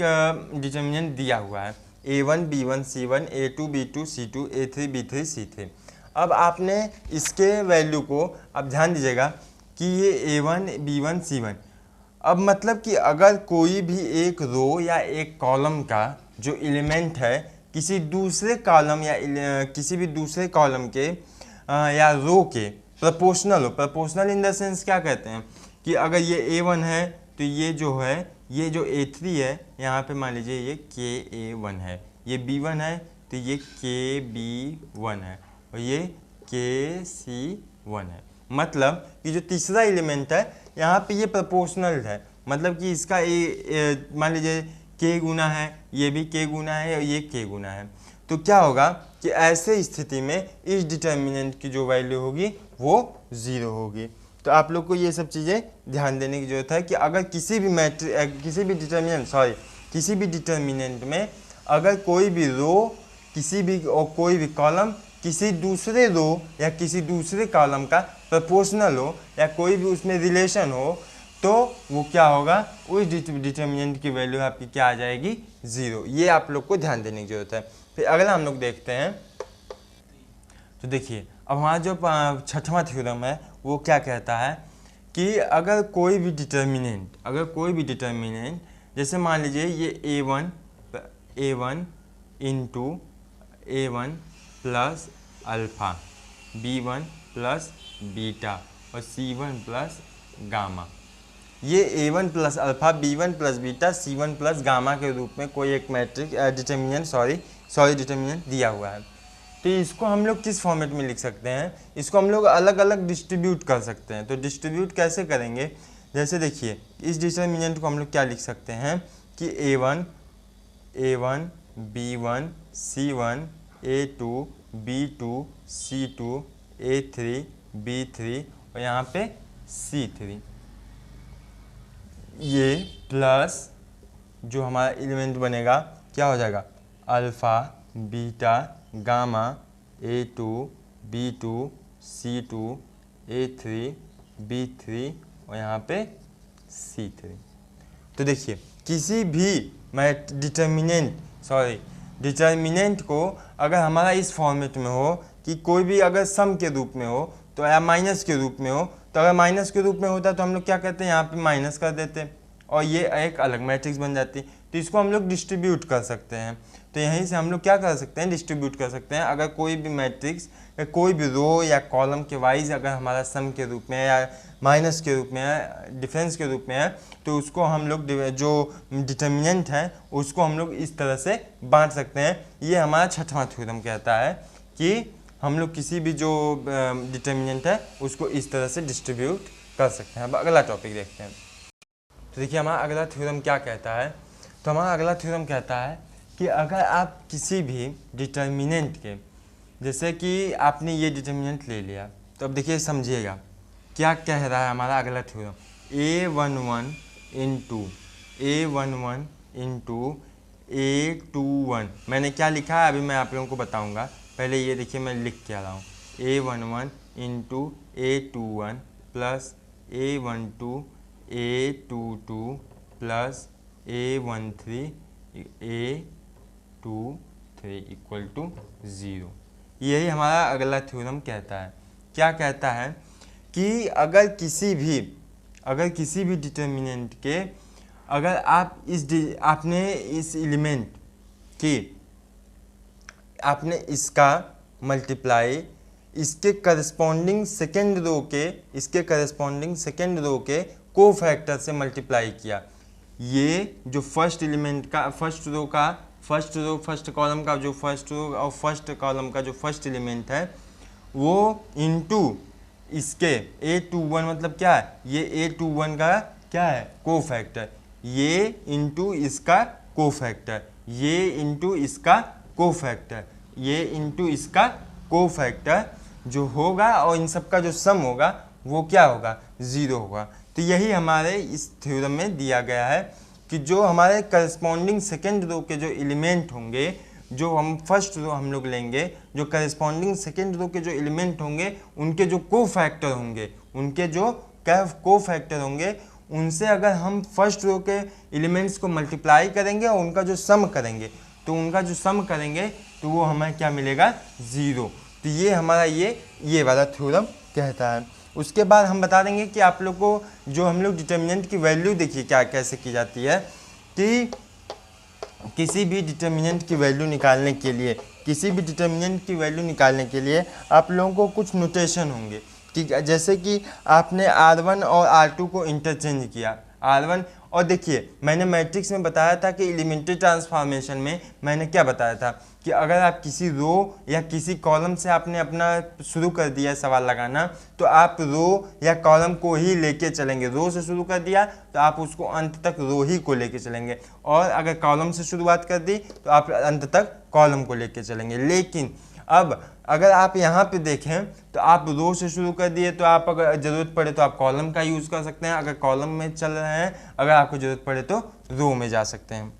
डिटर्मिनेंट दिया हुआ है a1 b1 c1 a2 b2 c2 a3 b3 c3। अब आपने इसके वैल्यू को, अब ध्यान दीजिएगा कि ये a1 b1 c1, अब मतलब कि अगर कोई भी एक रो या एक कॉलम का जो एलिमेंट है किसी दूसरे कॉलम या किसी भी दूसरे कॉलम के या रो के प्रोपोर्शनल हो, प्रोपोर्शनल इन द सेंस क्या कहते हैं कि अगर ये a1 है तो ये जो है, ये जो a3 है, यहाँ पे मान लीजिए ये ka1 है, ये b1 है तो ये kb1 है और ये kc1 है। मतलब कि जो तीसरा एलिमेंट है यहाँ पे ये प्रोपोर्शनल है, मतलब कि इसका मान लीजिए k गुना है, ये भी k गुना है और ये k गुना है। तो क्या होगा कि ऐसे स्थिति में इस डिटर्मिनेंट की जो वैल्यू होगी वो 0 होगी। तो आप लोग को ये सब चीज़ें ध्यान देने की जरूरत है कि अगर किसी भी डिटर्मिनेंट में अगर कोई भी रो कोई भी कॉलम किसी दूसरे रो या किसी दूसरे कॉलम का प्रोपोर्शनल हो या कोई भी उसमें रिलेशन हो, तो वो क्या होगा, उस डिटर्मिनेंट की वैल्यू आपकी क्या आ जाएगी, 0। ये आप लोग को ध्यान देने की जरूरत है। फिर अगला हम लोग देखते हैं, तो देखिए अब हमारा जो छठवां थ्योरम है वो क्या कहता है कि अगर कोई भी डिटर्मिनेंट जैसे मान लीजिए ये a1 into a1 plus alpha, b1 plus beta और c1 प्लस गामा, ये a1 plus alpha, b1 plus beta, c1 plus gamma के रूप में कोई एक डिटर्मिनेंट दिया हुआ है। तो इसको हम लोग किस फॉर्मेट में लिख सकते हैं, इसको हम लोग अलग अलग डिस्ट्रीब्यूट कर सकते हैं। तो डिस्ट्रीब्यूट कैसे करेंगे, जैसे देखिए इस डिटर्मिनेंट को हम लोग क्या लिख सकते हैं कि a1 b1 c1 a2 b2 c2 a3 b3 और यहाँ पे c3, ये प्लस जो हमारा एलिमेंट बनेगा क्या हो जाएगा, alpha beta gamma a2 b2 c2 a3 b3 और यहाँ पे c3। तो देखिए किसी भी डिटर्मिनेंट को अगर हमारा इस फॉर्मेट में हो कि कोई भी अगर सम के रूप में हो तो या माइनस के रूप में हो, तो अगर माइनस के रूप में होता तो हम लोग क्या करते हैं, यहाँ पे माइनस कर देते और ये एक अलग मैट्रिक्स बन जाती। तो इसको हम लोग डिस्ट्रीब्यूट कर सकते हैं। तो यहीं से हम लोग क्या कर सकते हैं, डिस्ट्रीब्यूट कर सकते हैं। अगर कोई भी मैट्रिक्स या कोई भी रो या कॉलम के वाइज अगर हमारा सम के रूप में या माइनस के रूप में है, डिफरेंस के रूप में है, तो उसको हम लोग जो डिटर्मिनेंट है उसको हम लोग इस तरह से बांट सकते हैं। ये हमारा छठवां थ्योरम कहता है कि हम लोग किसी भी जो डिटर्मिनेंट है उसको इस तरह से डिस्ट्रीब्यूट कर सकते हैं। अब अगला टॉपिक देखते हैं। तो देखिए हमारा अगला थ्योरम क्या कहता है, तो हमारा अगला थ्योरम कहता है कि अगर आप किसी भी डिटर्मिनेंट के, जैसे कि आपने ये डिटर्मिनेंट ले लिया, तो अब देखिए समझिएगा क्या कह रहा है हमारा अगला थ्योरम, a11 इंटू A21। मैंने क्या लिखा है अभी मैं आप लोगों को बताऊंगा। पहले ये देखिए मैं लिख के आ रहा हूँ, A11 into A21 plus A12 A22 plus A13 A23 equal to 0। यही हमारा अगला थ्योरम कहता है। क्या कहता है कि अगर किसी भी डिटर्मिनेंट के अगर आप आपने इस एलिमेंट की आपने इसका मल्टीप्लाई इसके करस्पॉन्डिंग सेकेंड रो के कोफैक्टर से मल्टीप्लाई किया, ये जो फर्स्ट एलिमेंट का फर्स्ट कॉलम का जो फर्स्ट रो और फर्स्ट कॉलम का जो फर्स्ट एलिमेंट है वो इनटू इसके A21 मतलब क्या है, ये A21 का क्या है कोफैक्टर, ये इंटू इसका कोफैक्टर, ये इंटू इसका कोफैक्टर, ये इंटू इसका कोफैक्टर जो होगा और इन सब का जो सम होगा वो क्या होगा 0 होगा। तो यही हमारे इस थ्योरम में दिया गया है कि जो हमारे करस्पॉन्डिंग सेकेंड रो के जो एलिमेंट होंगे, जो हम फर्स्ट रो हम लोग लेंगे, जो करस्पॉन्डिंग सेकेंड रो के जो एलिमेंट होंगे उनके जो कोफैक्टर होंगे उनसे अगर हम फर्स्ट रो के एलिमेंट्स को मल्टीप्लाई करेंगे और उनका जो सम करेंगे तो वो हमें क्या मिलेगा 0। तो ये हमारा ये वाला थ्योरम कहता है। उसके बाद हम बता देंगे कि आप लोग को जो हम लोग डिटर्मिनेंट की वैल्यू देखिए क्या कैसे की जाती है कि किसी भी डिटर्मिनेंट की वैल्यू निकालने के लिए आप लोगों को कुछ नोटेशन होंगे कि जैसे कि आपने R1 और R2 को इंटरचेंज किया, R1 और देखिए मैंने मैट्रिक्स में बताया था कि एलिमेंट्री ट्रांसफॉर्मेशन में मैंने क्या बताया था कि अगर आप किसी रो या किसी कॉलम से आपने अपना शुरू कर दिया सवाल लगाना तो आप रो या कॉलम को ही लेके चलेंगे। रो से शुरू कर दिया तो आप उसको अंत तक रो ही को लेके चलेंगे, और अगर कॉलम से शुरुआत कर दी तो आप अंत तक कॉलम को लेके चलेंगे। लेकिन अब अगर आप यहाँ पे देखें तो आप रो से शुरू कर दिए तो आप अगर ज़रूरत पड़े तो आप कॉलम का यूज़ कर सकते हैं, अगर कॉलम में चल रहे हैं अगर आपको ज़रूरत पड़े तो रो में जा सकते हैं।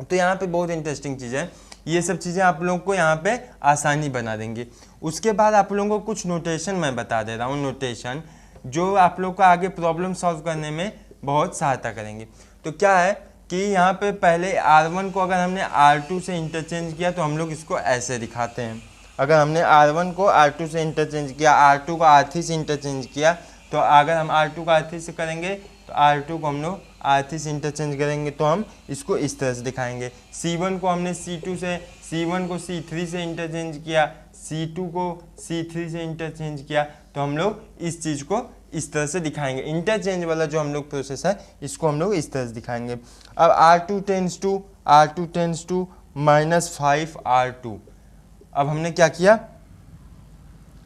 तो यहाँ पे बहुत इंटरेस्टिंग चीज़ है, ये सब चीज़ें आप लोगों को यहाँ पे आसानी बना देंगी। उसके बाद आप लोगों को कुछ नोटेशन मैं बता दे रहा हूँ, नोटेशन जो आप लोग को आगे प्रॉब्लम सॉल्व करने में बहुत सहायता करेंगे। तो क्या है कि यहाँ पे पहले R1 को अगर हमने R2 से इंटरचेंज किया तो हम लोग इसको ऐसे दिखाते हैं। अगर हमने R1 को R2 से इंटरचेंज किया, R2 को R3 से इंटरचेंज किया, तो अगर हम R2 को R3 से करेंगे तो R2 को हम लोग R3 से इंटरचेंज करेंगे तो हम इसको इस तरह से दिखाएंगे। C1 को हमने C1 को C3 से इंटरचेंज किया, C2 को C3 से इंटरचेंज किया, तो हम लोग इस चीज़ को इस तरह से दिखाएंगे। इंटरचेंज वाला जो हम लोग प्रोसेस है इसको हम लोग इस तरह से दिखाएंगे। अब R2 टेंस टू -5R2। अब हमने क्या किया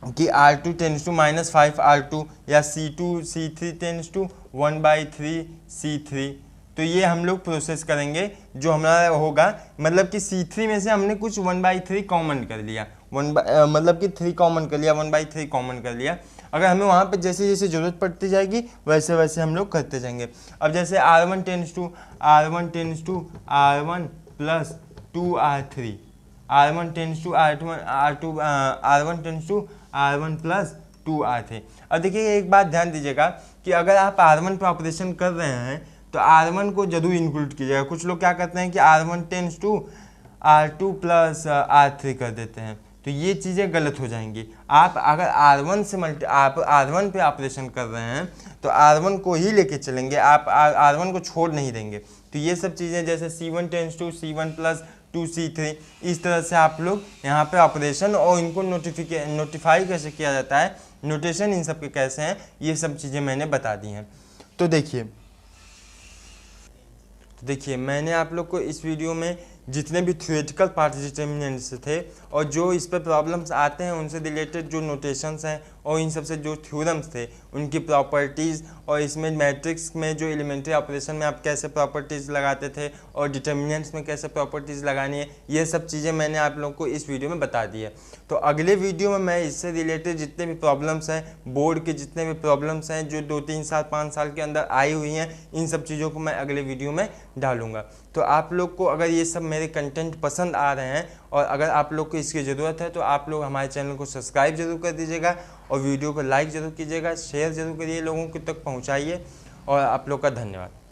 कि R2 टेंस टू -5R2 या C3 टेंस टू 1/3C3। तो ये हम लोग प्रोसेस करेंगे जो हमारा होगा, मतलब कि C3 में से हमने कुछ 1/3 कॉमन कर लिया, मतलब कि 3 कॉमन कर लिया, 1/3 कॉमन कर लिया। अगर हमें वहाँ पे जैसे जैसे ज़रूरत पड़ती जाएगी वैसे वैसे हम लोग करते जाएंगे। अब जैसे R1 tends to R1 plus 2R3, R1 tends to R1 tends to R1 plus 2R3। अब देखिए एक बात ध्यान दीजिएगा कि अगर आप R1 पे ऑपरेशन कर रहे हैं तो R1 को जरूर इंक्लूड कीजिएगा। कुछ लोग क्या करते हैं कि R1 tends to R2 plus R3 कर देते हैं, तो ये चीज़ें गलत हो जाएंगी। आप अगर आप R1 पे ऑपरेशन कर रहे हैं तो R1 को ही लेके चलेंगे, आप R1 को छोड़ नहीं देंगे। तो ये सब चीज़ें जैसे C1 tense to C1 plus 2C3, इस तरह से आप लोग यहाँ पे ऑपरेशन और इनको नोटिफाई कैसे किया जाता है, नोटेशन इन सब के कैसे हैं, ये सब चीज़ें मैंने बता दी हैं। तो देखिए मैंने आप लोग को इस वीडियो में जितने भी थ्योरेटिकल पार्ट डिटर्मिनेंट्स थे और जो इस पर प्रॉब्लम्स आते हैं उनसे रिलेटेड जो नोटेशंस हैं और इन सबसे जो थ्योरम्स थे उनकी प्रॉपर्टीज़, और इसमें मैट्रिक्स में जो एलिमेंट्री ऑपरेशन में आप कैसे प्रॉपर्टीज़ लगाते थे और डिटर्मिनेंट्स में कैसे प्रॉपर्टीज़ लगानी है, ये सब चीज़ें मैंने आप लोगों को इस वीडियो में बता दी है। तो अगले वीडियो में मैं इससे रिलेटेड जितने भी प्रॉब्लम्स हैं, बोर्ड के जितने भी प्रॉब्लम्स हैं जो 2-3 साल 5 साल के अंदर आई हुई हैं, इन सब चीज़ों को मैं अगले वीडियो में डालूंगा। तो आप लोग को अगर ये सब मेरे कंटेंट पसंद आ रहे हैं और अगर आप लोग को इसकी ज़रूरत है तो आप लोग हमारे चैनल को सब्सक्राइब जरूर कर दीजिएगा और वीडियो को लाइक ज़रूर कीजिएगा, शेयर ज़रूर करिए, लोगों के तक पहुँचाइए। और आप लोग का धन्यवाद।